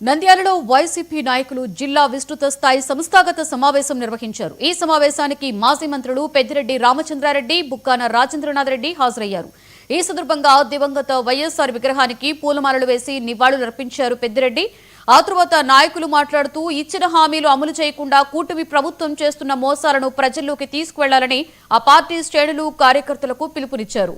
నంద్యాలలో వైసీపీ నాయకులు జిల్లా విస్తృత స్థాయి సంస్థాగత సమావేశం నిర్వహించారు. ఈ సమావేశానికి మాజీ మంత్రులు పెద్దిరెడ్డి రామచంద్రారెడ్డి, బుక్కాన రాజేంద్రనాథ్ రెడ్డి హాజరయ్యారు. ఈ సందర్భంగా దివంగత వైఎస్ఆర్ విగ్రహానికి పూలమాలలు వేసి నివాళులర్పించారు పెద్దిరెడ్డి. ఆ తర్వాత నాయకులు మాట్లాడుతూ ఇచ్చిన హామీలు అమలు చేయకుండా కూటమి ప్రభుత్వం చేస్తున్న మోసాలను ప్రజల్లోకి తీసుకువెళ్లాలని ఆ పార్టీ శ్రేణులు, కార్యకర్తలకు పిలుపునిచ్చారు.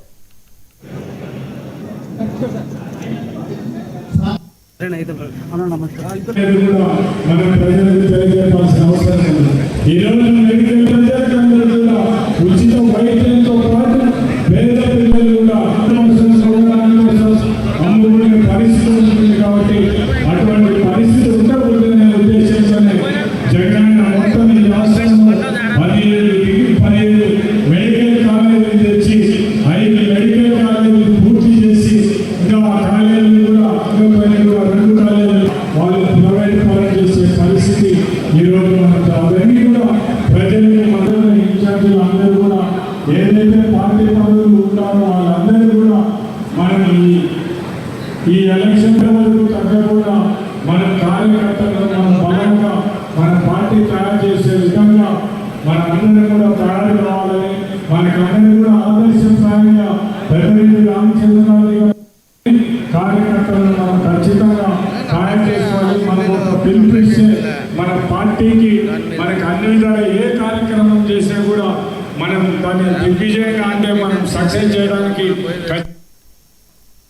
ఏదైతే పార్టీ పదవులు ఉంటారో వాళ్ళందరూ కూడా మనం ఈ ఎలక్షన్ వరకు తగ్గకుండా మన కార్యకర్తలు మన బలంగా మన పార్టీ తయారు చేసే విధంగా మనందరం కూడా తయారు కావాలని మనకందరూ కూడా ఆదర్శప్రాయంగా పెద్దిరెడ్డి రామచంద్రనాథ్ గారి కార్యకర్తలను మనం ఖచ్చితంగా తయారు చేసుకోవాలి. మనం ఒక పిలుపునిస్తే మన పార్టీకి మనకు అన్ని విధాలు ఏ కార్యక్రమం చేసినా కూడా మనం దాన్ని దిగ్విజయంగా అంటే మనం సక్సెస్ చేయడానికి